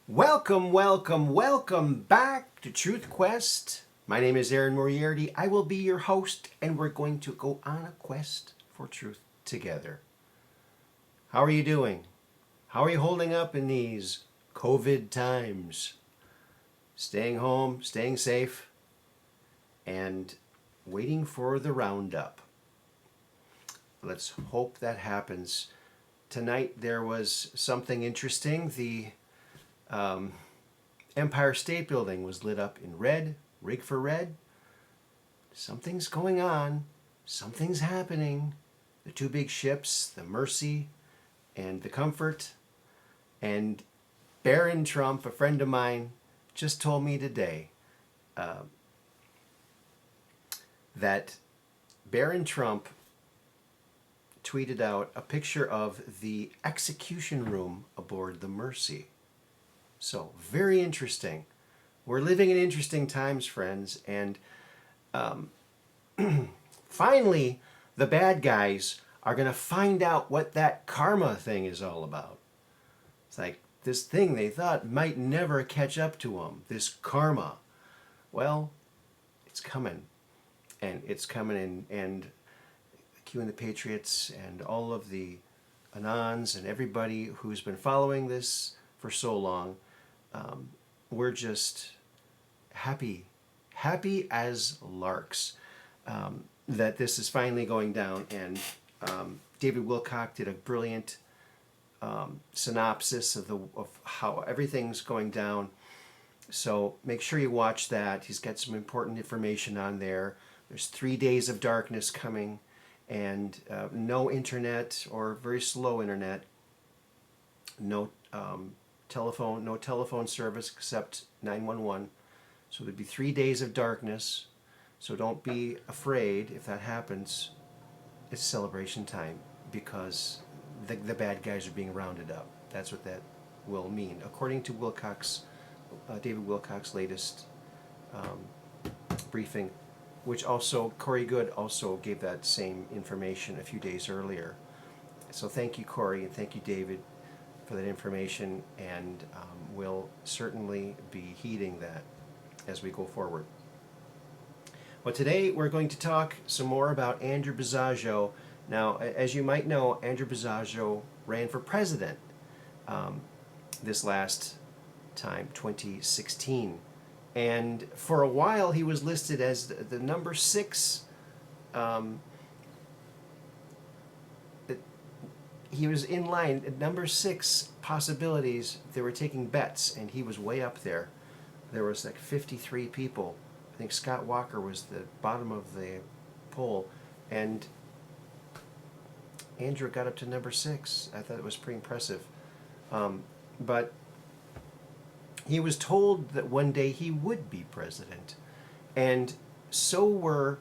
Welcome, welcome, welcome back to Truth Quest. My name is Aaron Moriarity. I will be your host, and we're going to go on a quest for truth together. How are you doing? How are you holding up in these COVID times? Staying home, staying safe, and waiting for the roundup. Let's hope that happens. Tonight there was something interesting. The Empire State Building was lit up in red, rig for red. Something's going on. Something's happening. The two big ships, the Mercy and the Comfort, and Baron Trump, a friend of mine, just told me today that Baron Trump tweeted out a picture of the execution room aboard the Mercy. So, very interesting. We're living in interesting times, friends, and finally, the bad guys are going to find out what that karma thing is all about. It's like this thing they thought might never catch up to them, this karma. Well, it's coming, and it's coming, and Q and the Patriots and all of the Anons and everybody who's been following this for so long, we're just happy as larks that this is finally going down. And David Wilcock did a brilliant synopsis of how everything's going down. So make sure you watch that. He's got some important information on there. There's 3 days of darkness coming, and no internet or very slow internet. No telephone service except 911. So there'd be 3 days of darkness. So don't be afraid if that happens. It's celebration time because the bad guys are being rounded up. That's what that will mean, according to David Wilcock's latest briefing, which also Corey Goode also gave that same information a few days earlier. So thank you, Corey, and thank you, David, for that information, and we'll certainly be heeding that as we go forward. Well, today we're going to talk some more about Andrew Basiago. Now, as you might know, Andrew Basiago ran for president this last time, 2016. And for a while he was listed as the number 6. He was in line at number 6 possibilities. They were taking bets, and he was way up there. There was like 53 people. I think Scott Walker was the bottom of the poll, and Andrew got up to number 6. I thought it was pretty impressive. But he was told that one day he would be president, and so were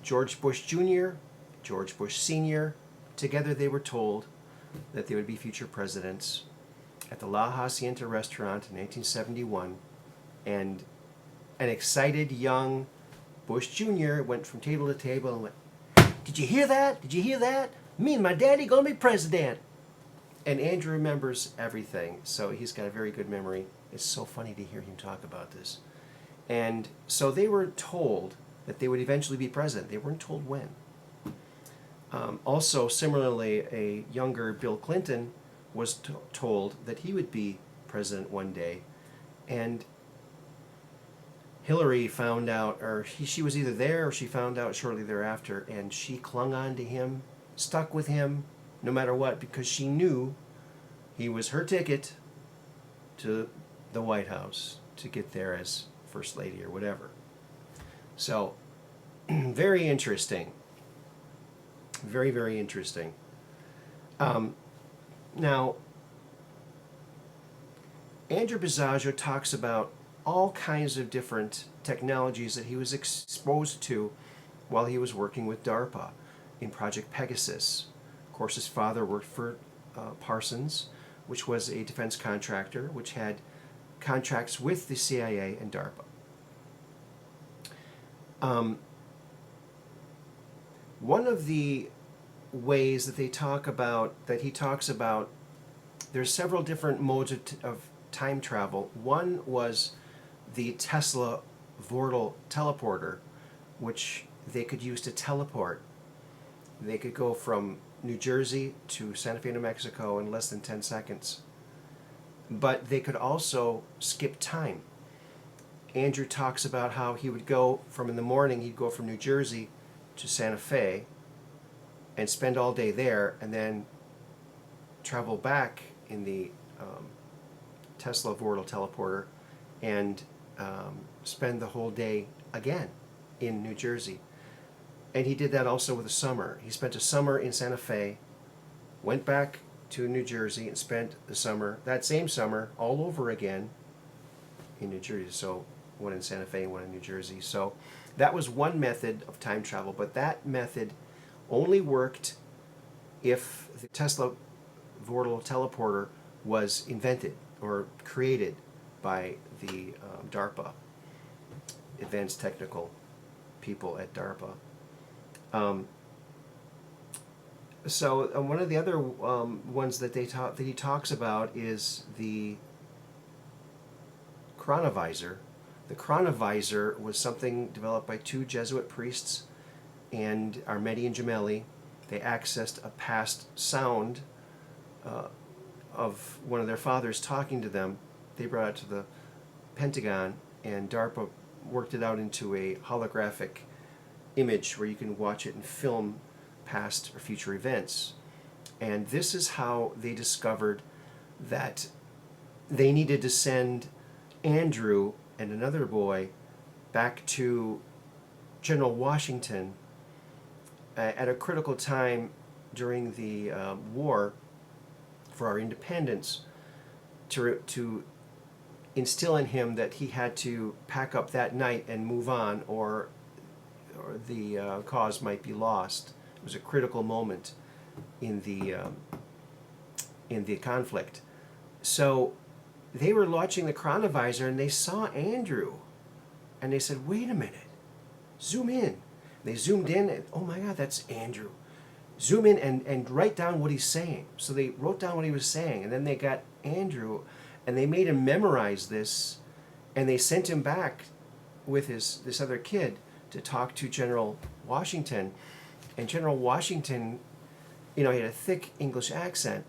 George Bush Jr., George Bush Sr. Together they were told that they would be future presidents at the La Hacienda restaurant in 1971, and an excited young Bush Jr. went from table to table and went, "Did you hear that? Did you hear that? Me and my daddy gonna be president." And Andrew remembers everything, so he's got a very good memory. It's so funny to hear him talk about this. And so they were told that they would eventually be president. They weren't told when. Also, similarly, a younger Bill Clinton was told that he would be president one day, and Hillary found out, or she was either there or she found out shortly thereafter, and she clung on to him, stuck with him, no matter what, because she knew he was her ticket to the White House to get there as First Lady or whatever. So, very interesting. Very, very interesting. Now, Andrew Basiago talks about all kinds of different technologies that he was exposed to while he was working with DARPA in Project Pegasus. Of course, his father worked for Parsons, which was a defense contractor, which had contracts with the CIA and DARPA. One of the ways that he talks about there's several different modes of time travel. One was the Tesla Vortal teleporter, which they could use to teleport. They could go from New Jersey to Santa Fe, New Mexico in less than 10 seconds. But they could also skip time. Andrew talks about how he would go from in the morning, he'd go from New Jersey to Santa Fe and spend all day there, and then travel back in the Tesla Vortal teleporter and spend the whole day again in New Jersey. And he did that also with the summer. He spent a summer in Santa Fe, went back to New Jersey and spent the summer, that same summer, all over again in New Jersey. So one in Santa Fe, one in New Jersey. So that was one method of time travel, but that method only worked if the Tesla Vortal teleporter was invented or created by the DARPA, advanced technical people at DARPA. So one of the other ones that he talks about is the chronovisor. The chronovisor was something developed by two Jesuit priests and Armedi and Gemelli. They accessed a past sound of one of their fathers talking to them. They brought it to the Pentagon, and DARPA worked it out into a holographic image where you can watch it and film past or future events. And this is how they discovered that they needed to send Andrew and another boy back to General Washington at a critical time during the war for our independence, to instill in him that he had to pack up that night and move on, or the cause might be lost. It was a critical moment in the conflict. So they were watching the chronovisor and they saw Andrew, and they said, "Wait a minute, zoom in." They zoomed in, and oh my God, that's Andrew. Zoom in and write down what he's saying. So they wrote down what he was saying, and then they got Andrew, and they made him memorize this, and they sent him back with this other kid to talk to General Washington. And General Washington, he had a thick English accent,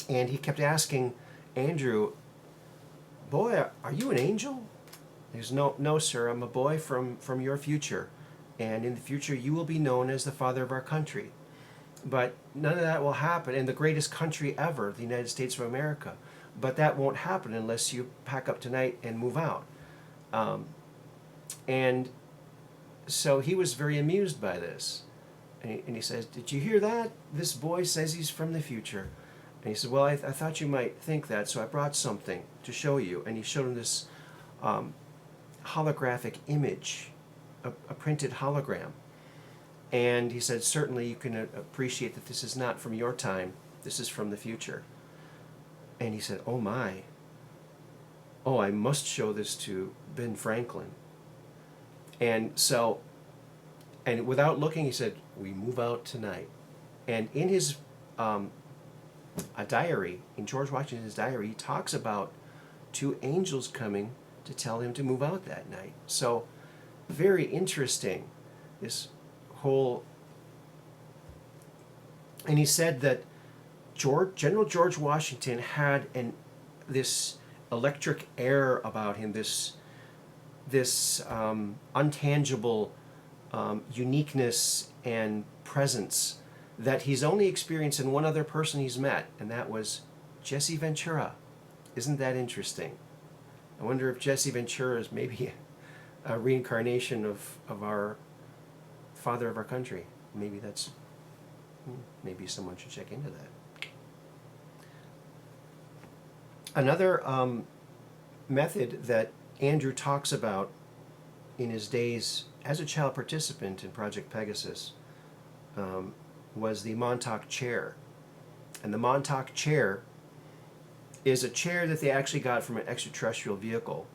and he kept asking Andrew, "Boy, are you an angel?" He goes, No, sir, I'm a boy from your future, and in the future you will be known as the father of our country. But none of that will happen, and the greatest country ever, the United States of America. But that won't happen unless you pack up tonight and move out. And so he was very amused by this. And he says, "Did you hear that? This boy says he's from the future." And he said, "Well, I thought you might think that, so I brought something to show you." And he showed him this holographic image, a printed hologram. And he said, "Certainly you can appreciate that this is not from your time, this is from the future." And he said, "Oh my, I must show this to Ben Franklin." And so, and without looking, he said, "We move out tonight." And in his a diary, in George Washington's diary, he talks about two angels coming to tell him to move out that night. So very interesting, this whole. And he said that General George Washington had this electric air about him, this untangible uniqueness and presence that he's only experienced in one other person he's met, and that was Jesse Ventura. Isn't that interesting? I wonder if Jesse Ventura is maybe a reincarnation of our father of our country. Maybe someone should check into that. Another method that Andrew talks about in his days as a child participant in Project Pegasus was the Montauk chair. And the Montauk chair is a chair that they actually got from an extraterrestrial vehicle.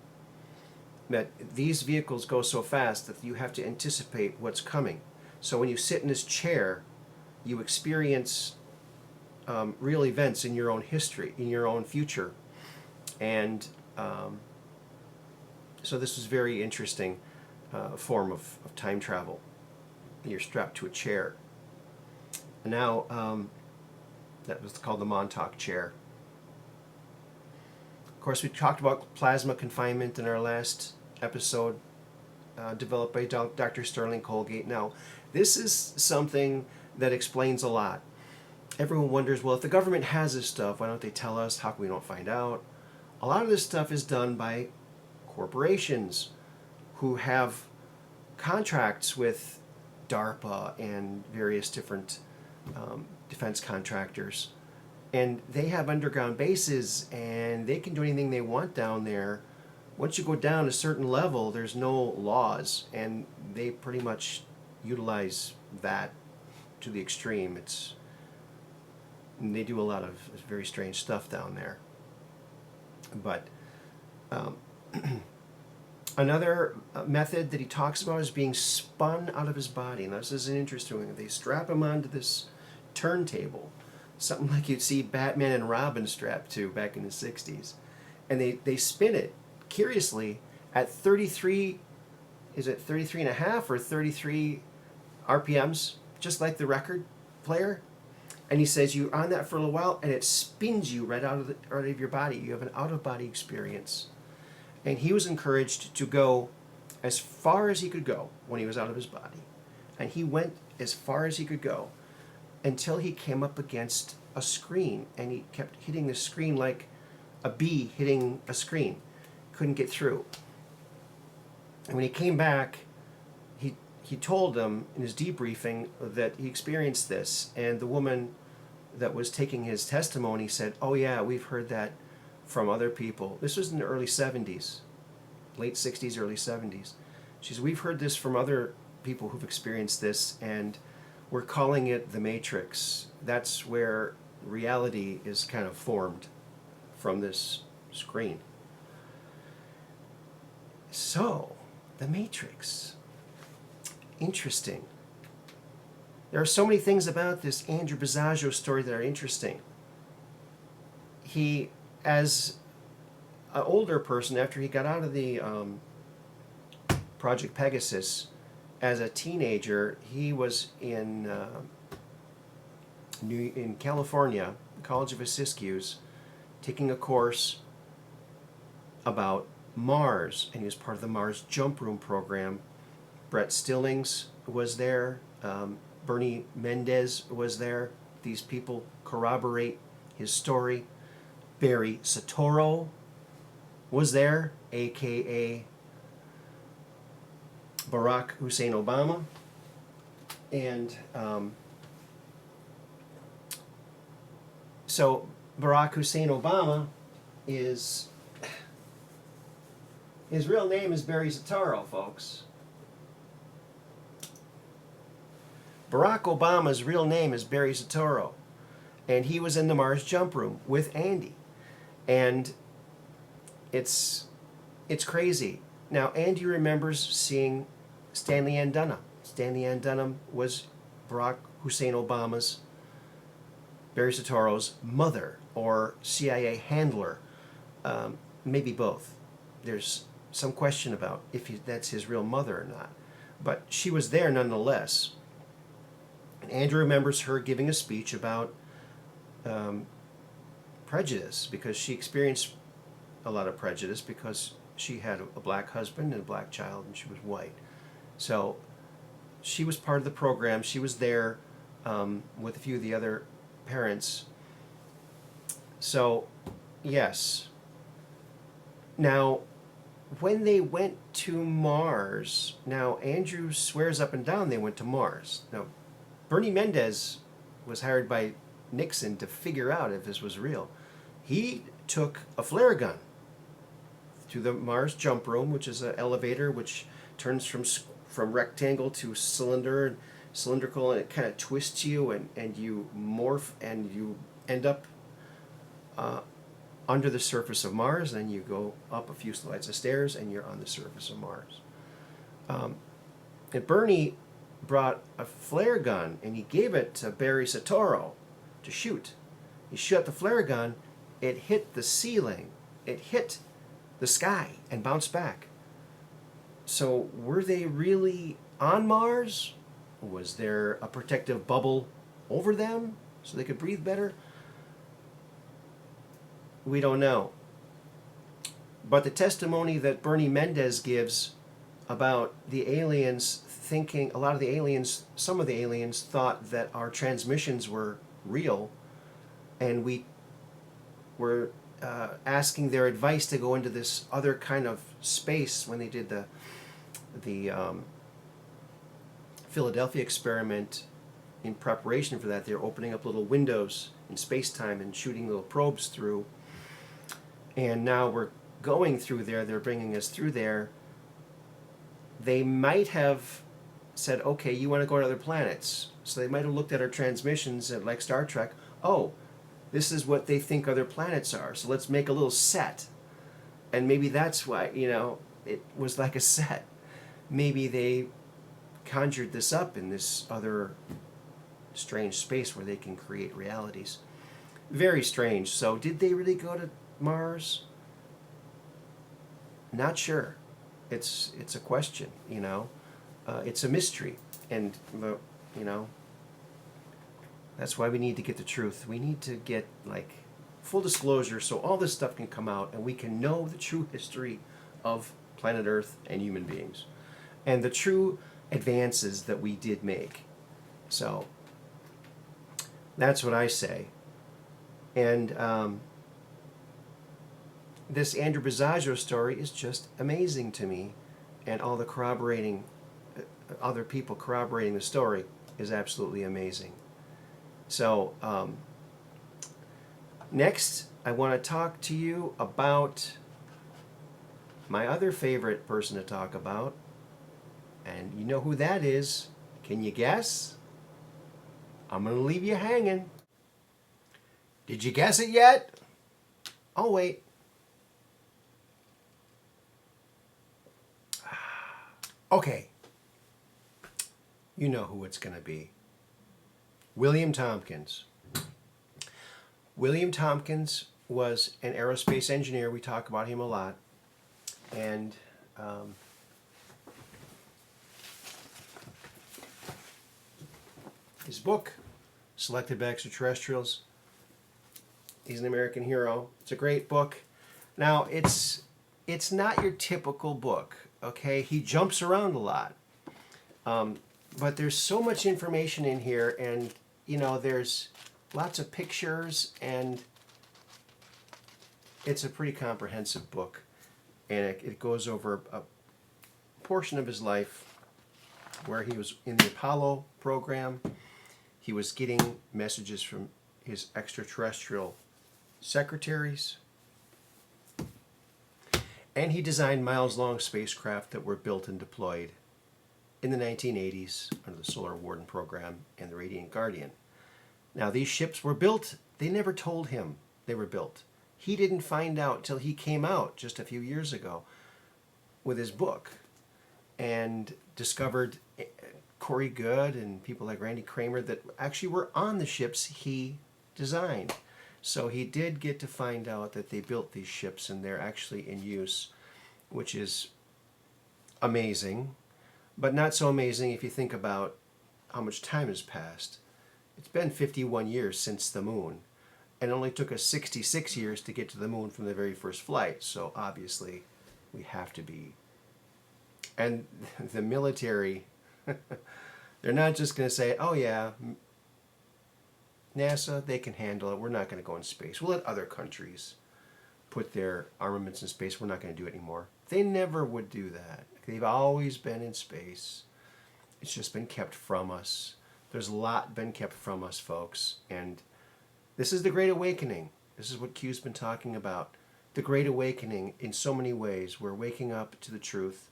That these vehicles go so fast that you have to anticipate what's coming. So when you sit in this chair, you experience real events in your own history, in your own future. And so this was very interesting form of time travel. You're strapped to a chair. And now that was called the Montauk chair. Of course, we talked about plasma confinement in our last episode, developed by Dr. Sterling Colgate. Now, this is something that explains a lot. Everyone wonders, well, if the government has this stuff, why don't they tell us? How come we don't find out? A lot of this stuff is done by corporations who have contracts with DARPA and various different defense contractors. And they have underground bases, and they can do anything they want down there. Once you go down a certain level, there's no laws, and they pretty much utilize that to the extreme. And they do a lot of very strange stuff down there. But another method that he talks about is being spun out of his body. Now, this is an interesting one. They strap him onto this turntable, something like you'd see Batman and Robin strapped to back in the 60s. And they spin it, curiously, at 33, is it 33 and a half or 33 RPMs, just like the record player. And he says you're on that for a little while, and it spins you right out of your body. You have an out-of-body experience. And he was encouraged to go as far as he could go when he was out of his body. And he went as far as he could go until he came up against a screen, and he kept hitting the screen like a bee hitting a screen. Couldn't get through. And when he came back, he told them in his debriefing that he experienced this, and the woman that was taking his testimony said, "Oh yeah, we've heard that from other people." This was in the early 70s, late 60s, early 70s. She said, "We've heard this from other people who've experienced this, and we're calling it the Matrix." That's where reality is kind of formed, from this screen. So, the Matrix. Interesting. There are so many things about this Andrew Basiago story that are interesting. He, as an older person, after he got out of the Project Pegasus, as a teenager, he was in California, College of Siskiyous, taking a course about Mars, and he was part of the Mars Jump Room program. Brett Stillings was there. Bernie Mendez was there. These people corroborate his story. Barry Soetoro was there, a.k.a. Barack Hussein Obama. And so Barack Hussein Obama his real name is Barry Soetoro, folks. Barack Obama's real name is Barry Soetoro, and he was in the Mars Jump Room with Andy, and it's crazy. Now, Andy remembers seeing Stanley Ann Dunham. Stanley Ann Dunham was Barack Hussein Obama's, Barry Soetoro's mother, or CIA handler, maybe both. There's some question about if that's his real mother or not, but she was there nonetheless. And Andrew remembers her giving a speech about prejudice, because she experienced a lot of prejudice because she had a black husband and a black child, and she was white. So she was part of the program. She was there with a few of the other parents. So, yes. Now, when they went to Mars, now Andrew swears up and down they went to Mars. Now, Bernie Mendez was hired by Nixon to figure out if this was real. He took a flare gun to the Mars Jump Room, which is an elevator which turns from rectangle to cylindrical, and it kind of twists you, and you morph, and you end up under the surface of Mars, and then you go up a few flights of stairs, and you're on the surface of Mars. And Bernie brought a flare gun, and he gave it to Barry Soetoro to shoot. He shot the flare gun, it hit the ceiling, it hit the sky and bounced back. So were they really on Mars? Was there a protective bubble over them so they could breathe better? We don't know. But the testimony that Bernie Mendez gives about the aliens thinking, some of the aliens thought that our transmissions were real, and we were asking their advice to go into this other kind of space when they did the Philadelphia experiment. In preparation for that, they're opening up little windows in space-time and shooting little probes through. And now we're going through there. They're bringing us through there. They might have said, okay, you want to go to other planets. So they might have looked at our transmissions and, like Star Trek, oh, this is what they think other planets are. So let's make a little set. And maybe that's why, it was like a set. Maybe they conjured this up in this other strange space where they can create realities. Very strange. So did they really go to Mars? Not sure. It's a question, it's a mystery, and that's why we need to get the truth. We need to get full disclosure so all this stuff can come out and we can know the true history of planet Earth and human beings and the true advances that we did make. So that's what I say. And this Andrew Basiago story is just amazing to me, and all the corroborating, other people corroborating the story is absolutely amazing. So next, I want to talk to you about my other favorite person to talk about, and you know who that is. Can you guess? I'm going to leave you hanging. Did you guess it yet? I'll wait. Okay, you know who it's going to be. William Tompkins. William Tompkins was an aerospace engineer. We talk about him a lot. And his book, Selected by Extraterrestrials, he's an American hero. It's a great book. Now, it's not your typical book. Okay, he jumps around a lot, but there's so much information in here, and there's lots of pictures, and it's a pretty comprehensive book, and it goes over a portion of his life where he was in the Apollo program. He was getting messages from his extraterrestrial secretaries. And he designed miles-long spacecraft that were built and deployed in the 1980s under the Solar Warden program and the Radiant Guardian. Now, these ships were built. They never told him they were built. He didn't find out till he came out just a few years ago with his book and discovered Corey Goode and people like Randy Kramer that actually were on the ships he designed. So he did get to find out that they built these ships and they're actually in use, which is amazing, but not so amazing if you think about how much time has passed. It's been 51 years since the moon, and it only took us 66 years to get to the moon from the very first flight, so obviously we have to be. And the military, they're not just going to say, oh yeah, NASA, they can handle it. We're not going to go in space. We'll let other countries put their armaments in space. We're not going to do it anymore. They never would do that. They've always been in space. It's just been kept from us. There's a lot been kept from us, folks. And this is the Great Awakening. This is what Q's been talking about. The Great Awakening in so many ways. We're waking up to the truth.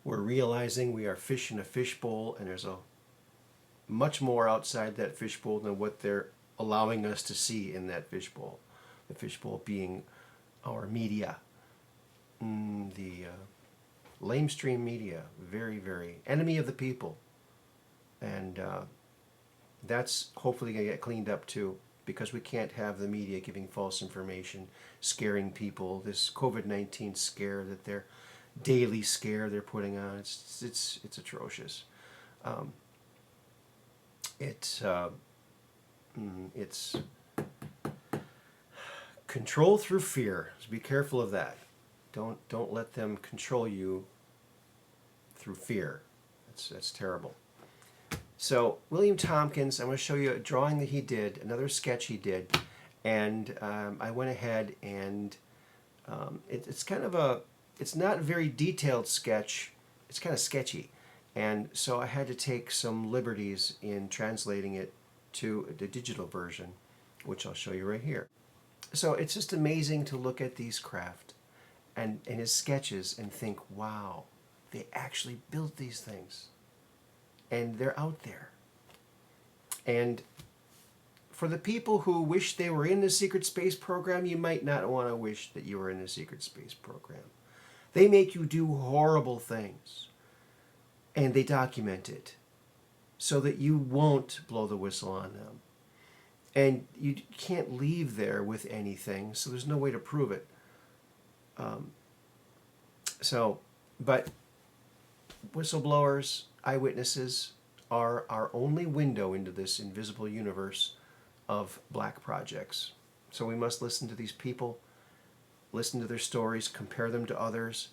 We're realizing we are fish in a fishbowl, and there's a much more outside that fishbowl than what they're allowing us to see in that fishbowl. The fishbowl being our media. The lamestream media. Very, very enemy of the people. And that's hopefully going to get cleaned up too. because we can't have the media giving false information, scaring people. This COVID-19 scare that they're daily scare they're putting on, it's atrocious. It's control through fear. So be careful of that. Don't let them control you through fear. That's terrible. So William Tompkins, I'm going to show you a drawing that he did, another sketch he did, and I went ahead and it's kind of it's not a very detailed sketch. It's kind of sketchy, and so I had to take some liberties in translating it to the digital version, which I'll show you right here. So it's just amazing to look at these craft and his sketches and think, wow, they actually built these things. And they're out there. And for the people who wish they were in the secret space program, you might not want to wish that you were in the secret space program. They make you do horrible things. And they document it so that you won't blow the whistle on them. And you can't leave there with anything, so there's no way to prove it. But whistleblowers, eyewitnesses, are our only window into this invisible universe of black projects. So we must listen to these people, listen to their stories, compare them to others,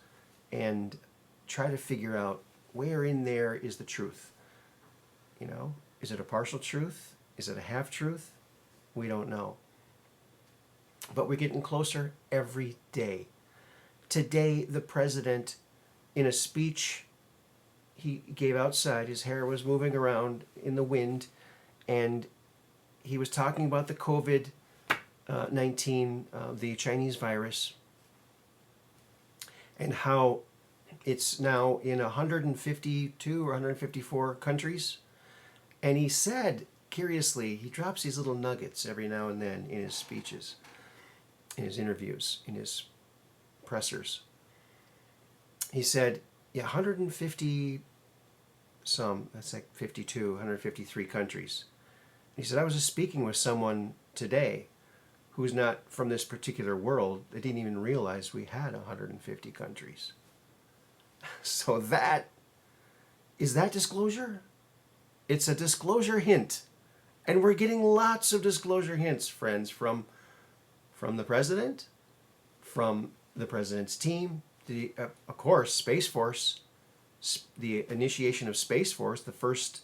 and try to figure out where in there is the truth. You know, is it a partial truth? Is it a half-truth? We don't know. But we're getting closer every day. Today, the president, in a speech he gave outside, his hair was moving around in the wind, and he was talking about the COVID-19, the Chinese virus, and how it's now in 152 or 154 countries. And he said, curiously, he drops these little nuggets every now and then in his speeches, in his interviews, in his pressers. He said, yeah, 150 some, that's like 52, 153 countries. He said, I was just speaking with someone today who's not from this particular world. They didn't even realize we had 150 countries. So is that disclosure? It's a disclosure hint. And we're getting lots of disclosure hints, friends, from the president, from the president's team, of course, Space Force, the initiation of Space Force, the first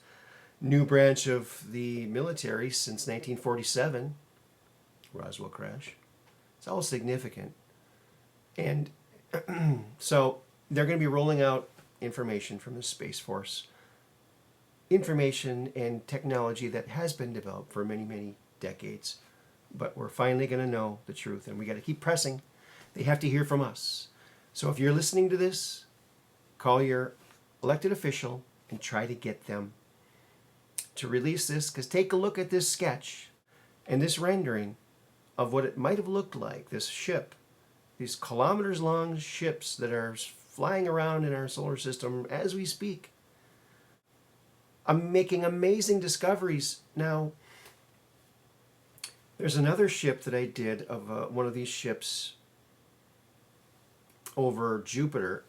new branch of the military since 1947, Roswell crash. It's all significant. And so they're going to be rolling out information from the Space Force, information and technology that has been developed for many, many decades. But we're finally going to know the truth, and we got to keep pressing. They have to hear from us. So if you're listening to this, call your elected official and try to get them to release this, because take a look at this sketch and this rendering of what it might have looked like, this ship, these kilometers long ships that are flying around in our solar system as we speak. I'm making amazing discoveries. Now, there's another ship that I did of one of these ships over Jupiter.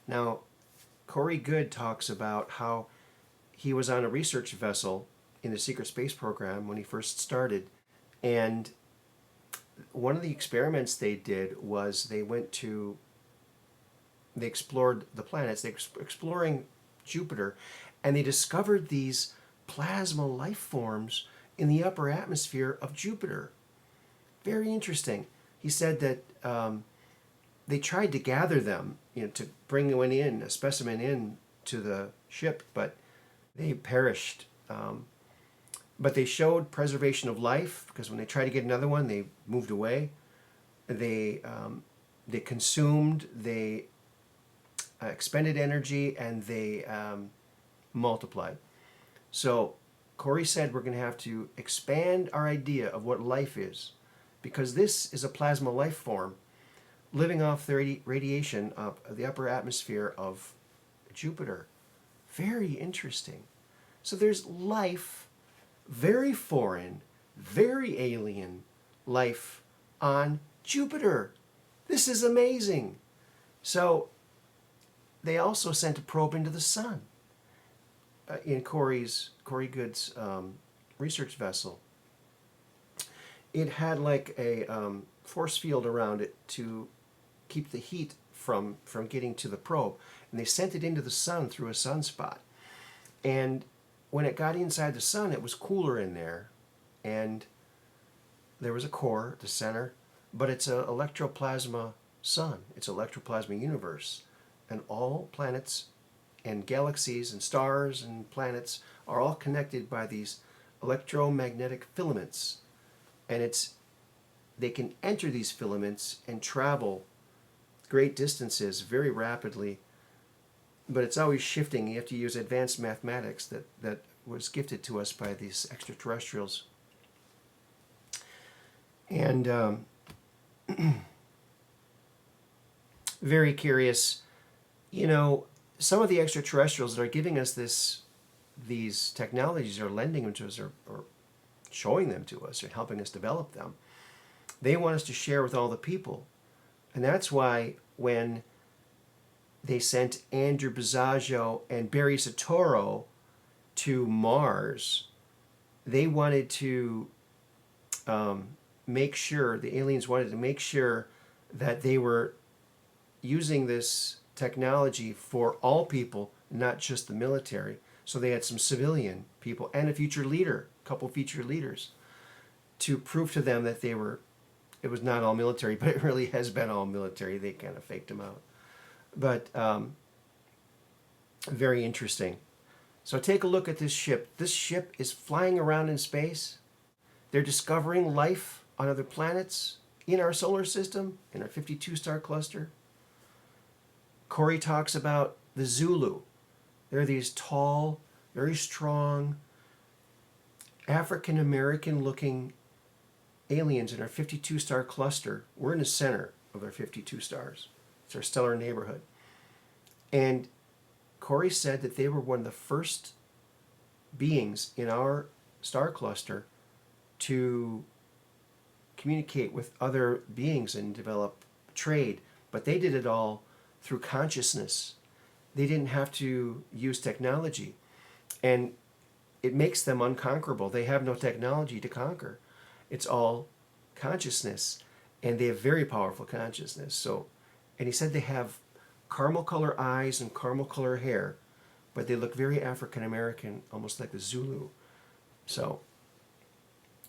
Now, Corey Goode talks about how he was on a research vessel in the secret space program when he first started, and one of the experiments they did was they explored the planets, exploring Jupiter, and they discovered these plasma life forms in the upper atmosphere of Jupiter. Very interesting. He said that they tried to gather them, to bring one in, a specimen in to the ship, but they perished. But they showed preservation of life, because when they tried to get another one, they moved away. They consumed, they expended energy, and they multiplied. So Corey said we're going to have to expand our idea of what life is, because this is a plasma life form living off the radiation of the upper atmosphere of Jupiter. Very interesting. So there's life, very foreign, very alien life on Jupiter. This is amazing. So they also sent a probe into the sun in Corey Goode's research vessel. It had like a force field around it to keep the heat from getting to the probe. And they sent it into the sun through a sunspot. And when it got inside the sun, it was cooler in there. And there was a core at the center, but it's an electroplasma sun. It's an electroplasma universe. And all planets and galaxies and stars and planets are all connected by these electromagnetic filaments. And they can enter these filaments and travel great distances very rapidly, but it's always shifting. You have to use advanced mathematics that was gifted to us by these extraterrestrials. And very curious, some of the extraterrestrials that are giving us these technologies, are lending them to us, or showing them to us, or helping us develop them. They want us to share with all the people. And that's why when they sent Andrew Basiago and Barry Soetoro to Mars, they wanted to make sure, the aliens wanted to make sure that they were using this technology for all people, not just the military. So they had some civilian people and a future leader, a couple future leaders, to prove to them that it was not all military, but it really has been all military. They kind of faked them out. But very interesting. So take a look at this ship. This ship is flying around in space. They're discovering life on other planets in our solar system, in our 52-star cluster. Corey talks about the Zulu. They're these tall, very strong, African-American looking aliens in our 52-star cluster. We're in the center of our 52 stars. It's our stellar neighborhood. And Corey said that they were one of the first beings in our star cluster to communicate with other beings and develop trade. But they did it all through consciousness. They didn't have to use technology. And it makes them unconquerable. They have no technology to conquer. It's all consciousness. And they have very powerful consciousness. So, and he said they have caramel color eyes and caramel color hair, but they look very African American, almost like the Zulu. So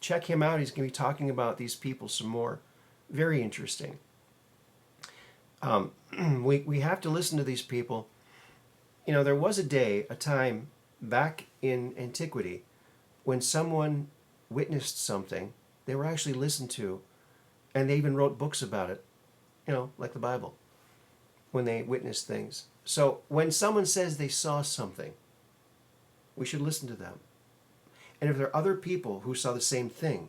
check him out. He's going to be talking about these people some more. Very interesting. We have to listen to these people. There was a time back in antiquity when someone witnessed something, they were actually listened to, and they even wrote books about it, like the Bible, when they witnessed things. So when someone says they saw something, we should listen to them. And if there are other people who saw the same thing,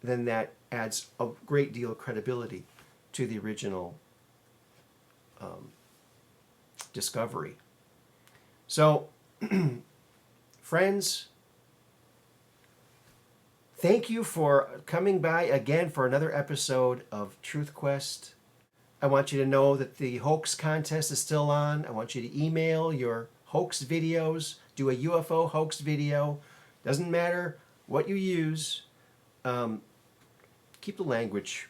then that adds a great deal of credibility to the original discovery. So, friends, thank you for coming by again for another episode of Truth Quest. I want you to know that the hoax contest is still on. I want you to email your hoax videos, do a UFO hoax video. Doesn't matter what you use. Keep the language,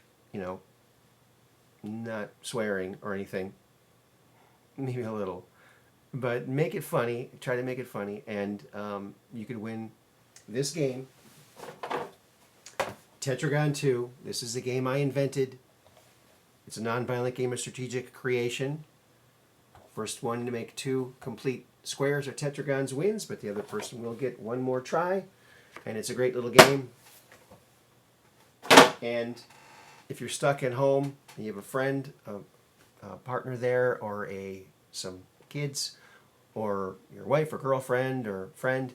not swearing or anything. Maybe a little. But make it funny. Try to make it funny. And you could win this game. Tetragon 2. This is a game I invented. It's a non-violent game of strategic creation. First one to make 2 complete squares or tetragons wins, but the other person will get one more try. And it's a great little game. And if you're stuck at home and you have a friend, a partner there, or some kids, or your wife or girlfriend or friend,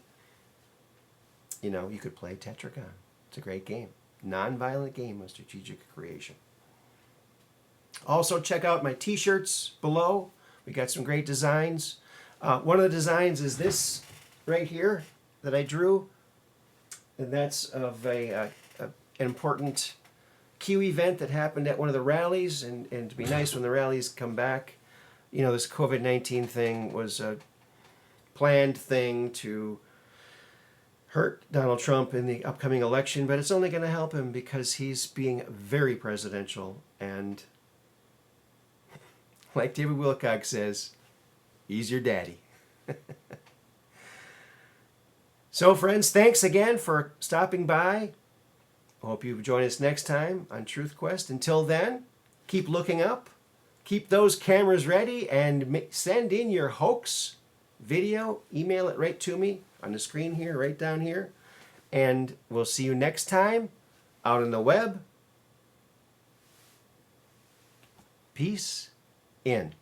you could play Tetragon. It's a great game. Non-violent game of strategic creation. Also, check out my t-shirts below. We got some great designs. One of the designs is this right here that I drew. and that's of an important Q event that happened at one of the rallies, and to be nice when the rallies come back. You know, this COVID-19 thing was a planned thing to hurt Donald Trump in the upcoming election, but it's only going to help him because he's being very presidential. And like David Wilcock says, he's your daddy. So, friends, thanks again for stopping by. I hope you join us next time on Truth Quest. Until then, keep looking up, keep those cameras ready, and send in your hoax video. Email it right to me on the screen here, right down here. And we'll see you next time out on the web. Peace in.